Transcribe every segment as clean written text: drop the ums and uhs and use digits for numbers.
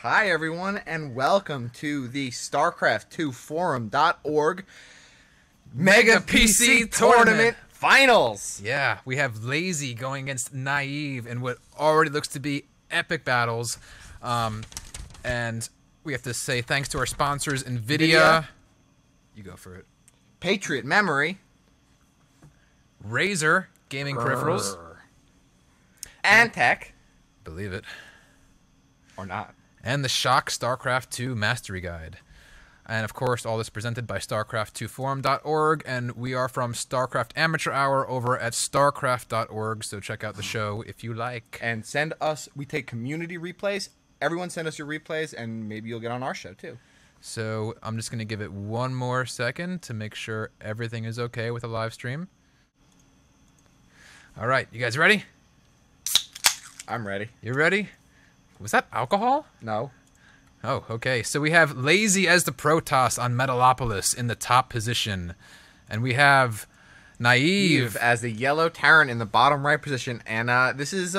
Hi, everyone, and welcome to the Starcraft2Forum.org Mega PC Tournament Finals. Yeah, we have Lazy going against Naive in what already looks to be epic battles. And we have to say thanks to our sponsors, NVIDIA. You go for it. Patriot Memory. Razer Gaming Peripherals. And Tech. Believe it. Or not. And the Shock StarCraft 2 Mastery Guide. And of course, all this presented by Starcraft2Forum.org, and we are from Starcraft Amateur Hour over at Starcraft.org, so check out the show if you like. And send us, we take community replays. Everyone send us your replays, and maybe you'll get on our show too. So I'm just going to give it one more second to make sure everything is okay with the live stream. All right, you guys ready? I'm ready. You ready? Was that alcohol? No. Oh, okay. So we have Lazy as the Protoss on Metalopolis in the top position. And we have Naive as the yellow Terran in the bottom right position. And this is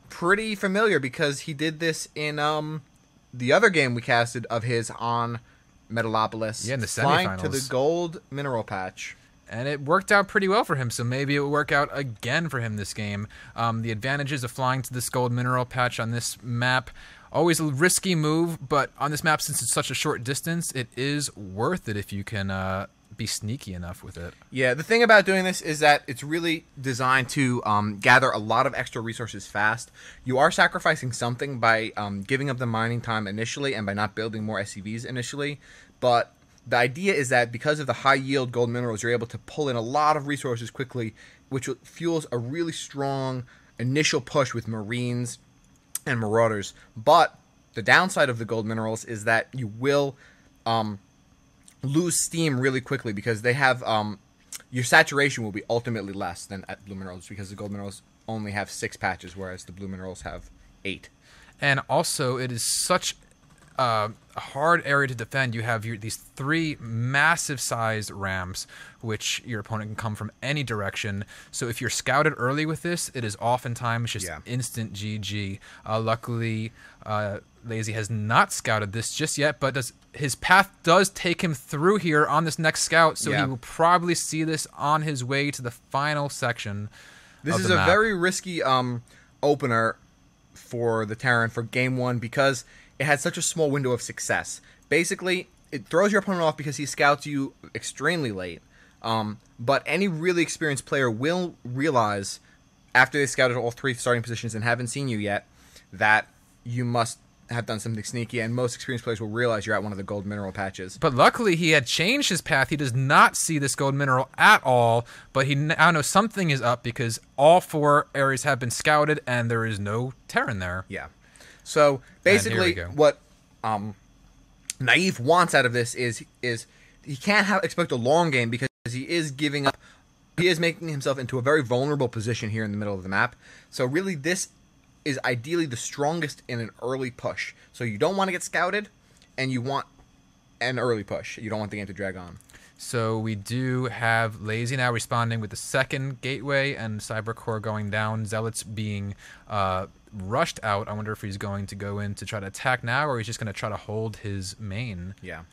pretty familiar because he did this in the other game we casted of his on Metalopolis. Yeah, in the flying semifinals. to the gold mineral patch. And it worked out pretty well for him, so maybe it will work out again for him this game. The advantages of flying to this gold mineral patch on this map, always a risky move, but on this map, since it's such a short distance, it is worth it if you can be sneaky enough with it. Yeah, the thing about doing this is that it's really designed to gather a lot of extra resources fast. You are sacrificing something by giving up the mining time initially and by not building more SCVs initially, but the idea is that because of the high yield gold minerals, you're able to pull in a lot of resources quickly, which fuels a really strong initial push with Marines and Marauders. But the downside of the gold minerals is that you will lose steam really quickly because they have your saturation will be ultimately less than at blue minerals because the gold minerals only have 6 patches, whereas the blue minerals have 8. And also, it is such a hard area to defend. You have these 3 massive sized ramps, which your opponent can come from any direction. So if you're scouted early with this, it is oftentimes just instant GG. Luckily, Lazy has not scouted this just yet, but his path does take him through here on this next scout, so he will probably see this on his way to the final section. This is a very risky opener for the Terran for game 1 because it had such a small window of success. Basically, it throws your opponent off because he scouts you extremely late. But any really experienced player will realize, after they scouted all 3 starting positions and haven't seen you yet, that you must have done something sneaky, and most experienced players will realize you're at one of the gold mineral patches. But luckily, he had changed his path. He does not see this gold mineral at all, but he now knows something is up because all 4 areas have been scouted, and there is no Terran there. Yeah. So basically, what Naive wants out of this is he can't expect a long game because he is giving up. He is making himself into a very vulnerable position here in the middle of the map. So really, this is ideally the strongest in an early push. So you don't want to get scouted, and you want an early push. You don't want the game to drag on. So we do have Lazy now responding with the 2nd gateway and Cybercore going down. Zealots being rushed out. I wonder if he's going to go in to try to attack now, or he's just going to try to hold his main. Yeah.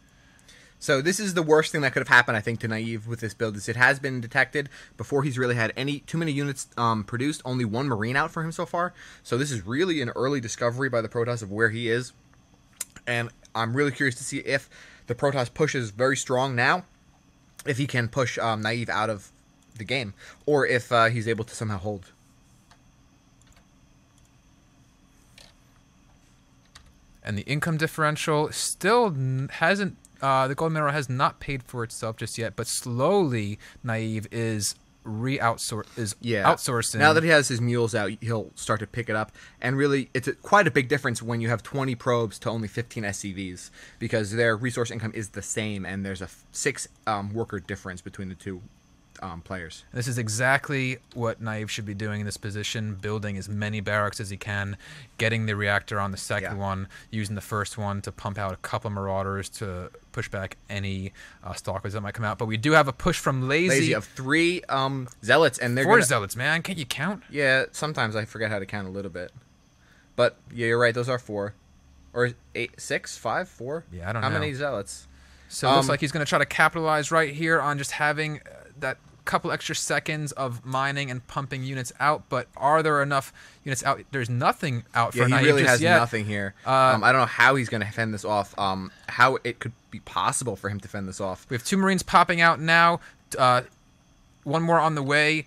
So this is the worst thing that could have happened, I think, to Naive with this build. Is it has been detected before he's really had too many units produced. Only 1 Marine out for him so far. So this is really an early discovery by the Protoss of where he is. And I'm really curious to see if the Protoss pushes very strong now, if he can push Naive out of the game, or if he's able to somehow hold. And the income differential still hasn't, the gold mineral has not paid for itself just yet, but slowly Naive is outsourcing. Now that he has his mules out, he'll start to pick it up. And really, it's quite a big difference when you have 20 probes to only 15 SCVs, because their resource income is the same, and there's a 6 worker difference between the 2 players. This is exactly what Naive should be doing in this position, building as many barracks as he can, getting the reactor on the 2nd one, using the 1st one to pump out a couple of Marauders to push back any Stalkers that might come out. But we do have a push from Lazy of 3 Zealots, and they're 4 Zealots, man. Can't you count? Yeah, sometimes I forget how to count a little bit. But yeah, you're right, those are 4. or 8, 6, 5, 4? Yeah, I don't know. know. How many zealots? So it looks like he's going to try to capitalize right here on just having that couple extra seconds of mining and pumping units out. But are there enough units out? There's nothing out for Yeah, he Naive really just has yet. nothing here. I don't know how he's going to fend this off. How it could be possible for him to fend this off. We have 2 Marines popping out now. 1 more on the way.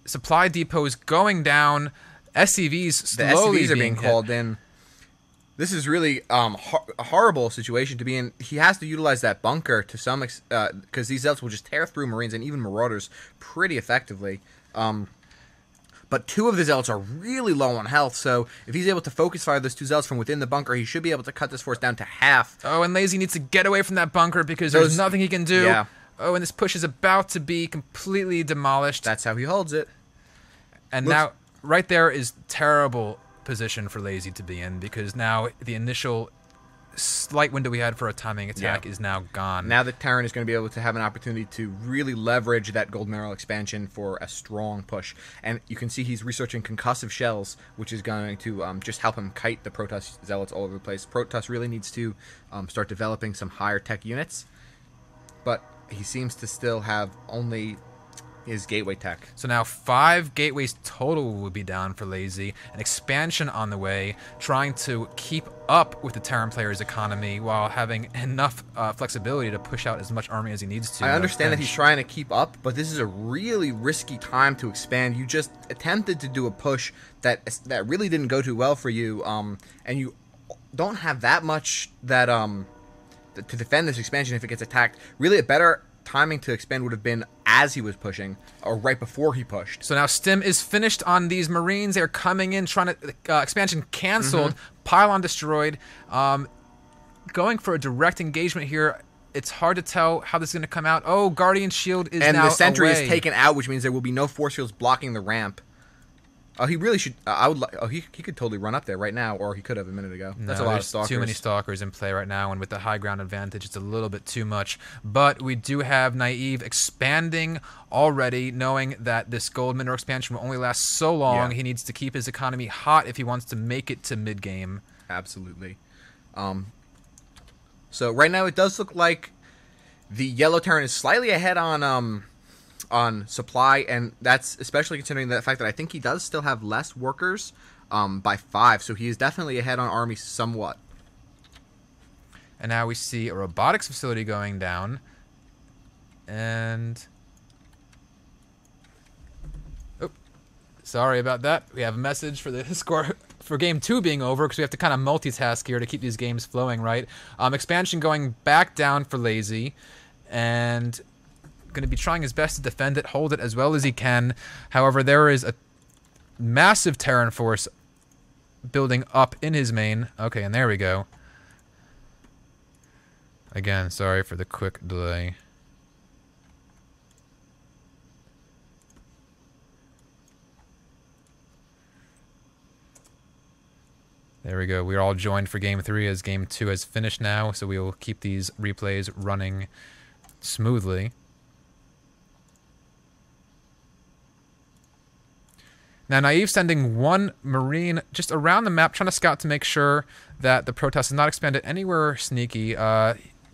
Supply depots going down. SCVs slowly The SCVs are being hit. called in. This is really a horrible situation to be in. He has to utilize that bunker to some because these zealots will just tear through Marines and even Marauders pretty effectively. But 2 of the zealots are really low on health, so if he's able to focus fire those 2 zealots from within the bunker, he should be able to cut this force down to half. Oh, and Lazy needs to get away from that bunker because there's nothing he can do. Yeah. Oh, and this push is about to be completely demolished. That's how he holds it. And now, right there is terrible position for Lazy to be in because now the initial slight window we had for a timing attack is now gone. Now the Terran is going to be able to have an opportunity to really leverage that gold mineral expansion for a strong push. And you can see he's researching concussive shells, which is going to just help him kite the Protoss zealots all over the place. Protoss really needs to start developing some higher tech units, but he seems to still have only his gateway tech. So now 5 gateways total will be down for Lazy. An expansion on the way, trying to keep up with the Terran player's economy while having enough flexibility to push out as much army as he needs to. I understand that he's trying to keep up, but this is a really risky time to expand. You just attempted to do a push that really didn't go too well for you, and you don't have that much that to defend this expansion if it gets attacked. Really, a better timing to expand would have been as he was pushing, or right before he pushed. So now Stim is finished on these Marines. They're coming in, trying to expansion canceled, pylon destroyed. Going for a direct engagement here. It's hard to tell how this is going to come out. Oh, Guardian Shield is and now the sentry away. is taken out, which means there will be no force fields blocking the ramp. Oh, he really should. I would. He could totally run up there right now, or he could have a minute ago. That's a lot of stalkers. Too many stalkers in play right now, and with the high ground advantage, it's a little bit too much. But we do have Naive expanding already, knowing that this gold mineral expansion will only last so long. Yeah. He needs to keep his economy hot if he wants to make it to mid game. Absolutely. So right now it does look like the yellow Terran is slightly ahead on supply, and that's especially considering the fact that I think he does still have less workers by 5, so he is definitely ahead on army somewhat. And now we see a robotics facility going down, and oh, sorry about that. We have a message for the score for game 2 being over because we have to kind of multitask here to keep these games flowing, right? Expansion going back down for Lazy, and going to be trying his best to defend it, hold it as well as he can. However, there is a massive Terran force building up in his main. Okay, and there we go. Again, sorry for the quick delay. There we go. We're all joined for game 3 as game 2 has finished now, so we will keep these replays running smoothly. Now, Naive sending 1 Marine just around the map, trying to scout to make sure that the Protoss has not expanded anywhere sneaky.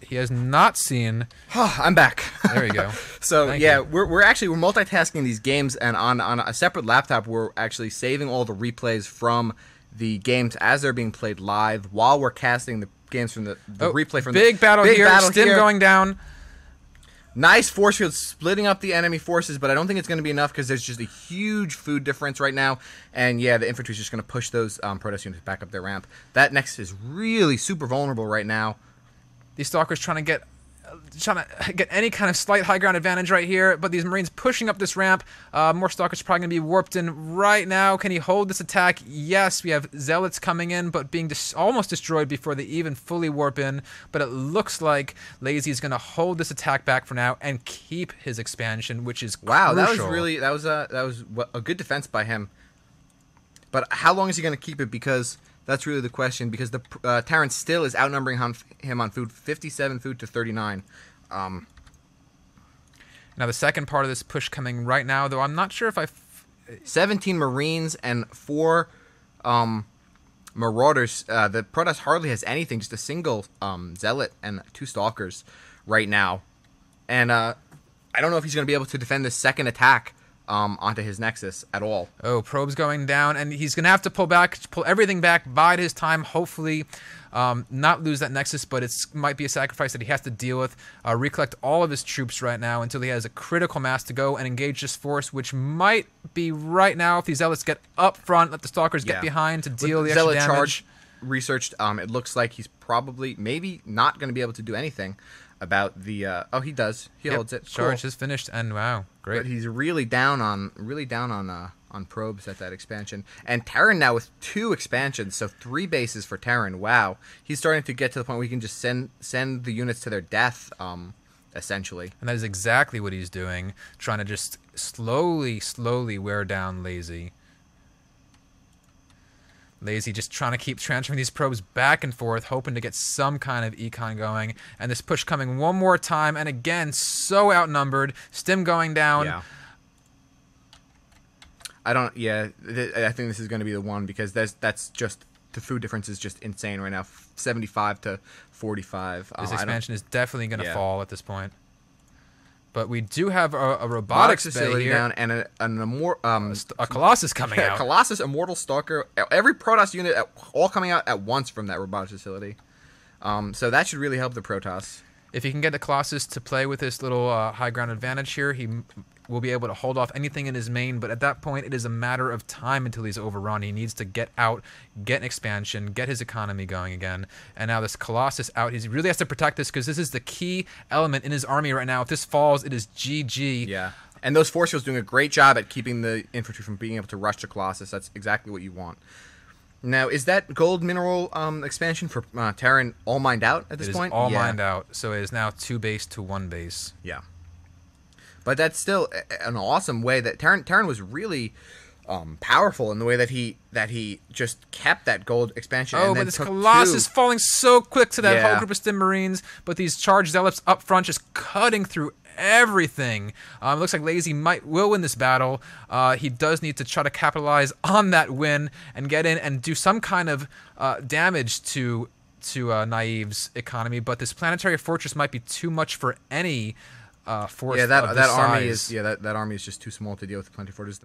He has not seen... I'm back. There you go. So, Thank yeah, you. we're multitasking these games, and on a separate laptop, we're actually saving all the replays from the games as they're being played live while we're casting the games from the replay from big the... battle big here. battle Stim here. going down. Nice force field splitting up the enemy forces, but I don't think it's going to be enough because there's just a huge food difference right now. And yeah, the infantry is just going to push those Protoss units back up their ramp. That next is really super vulnerable right now. These Stalkers trying to get any kind of slight high ground advantage right here, but these Marines pushing up this ramp. More Stalkers are probably going to be warped in right now. Can he hold this attack? Yes, we have Zealots coming in, but being almost destroyed before they even fully warp in. But it looks like Lazy is going to hold this attack back for now and keep his expansion, which is Wow, crucial. that was a good defense by him. But how long is he going to keep it? Because that's really the question, because the Terran still is outnumbering him on food, 57 food to 39. Now the second part of this push coming right now, though I'm not sure if 17 Marines and 4 Marauders. The Protoss hardly has anything, just a single Zealot and 2 Stalkers right now. And I don't know if he's going to be able to defend this second attack onto his Nexus at all. Oh, Probe's going down, and he's going to have to pull everything back, bide his time, hopefully not lose that Nexus, but it might be a sacrifice that he has to deal with. Recollect all of his troops right now until he has a critical mass to go and engage this force, which might be right now if these Zealots get up front, let the Stalkers get behind to deal the extra Zealot damage. charge researched, it looks like he's probably, maybe not going to be able to do anything about the oh, he does. He holds it. Charge Cool. is finished, and wow, great. But he's really down on probes at that expansion. And Terran now with 2 expansions, so 3 bases for Terran. Wow. He's starting to get to the point where he can just send the units to their death, essentially. And that is exactly what he's doing, trying to just slowly wear down Lazy. Lazy just trying to keep transferring these probes back and forth, hoping to get some kind of econ going. And this push coming one more time, and again, so outnumbered. Stim going down. Yeah. I think this is going to be the one, because that's just, the food difference is just insane right now. 75 to 45. This expansion is definitely going to fall at this point. But we do have a robotics facility bay here. down, and A Colossus coming out. Colossus, Immortal Stalker, every Protoss unit all coming out at once from that robotics facility. So that should really help the Protoss. If he can get the Colossus to play with this little high ground advantage here, he will be able to hold off anything in his main. But at that point, it is a matter of time until he's overrun. He needs to get out, get an expansion, get his economy going again. And now this Colossus out, he really has to protect this, because this is the key element in his army right now. If this falls, it is GG. Yeah. And those force fields doing a great job at keeping the infantry from being able to rush to Colossus. That's exactly what you want. Now, is that gold mineral expansion for Terran all mined out at this point? It is all mined out, so it is now 2 base to 1 base. Yeah. But that's still an awesome way that Terran was really powerful in the way that he just kept that gold expansion. Oh, and but then this took Colossus 2. is falling so quick to that whole group of Stim Marines, but these charged Zealots up front just cutting through everything. It looks like Lazy will win this battle. He does need to try to capitalize on that win and get in and do some kind of damage to Naive's economy, but this planetary fortress might be too much for any force. Yeah, that of this army size. that army is just too small to deal with the planetary fortress.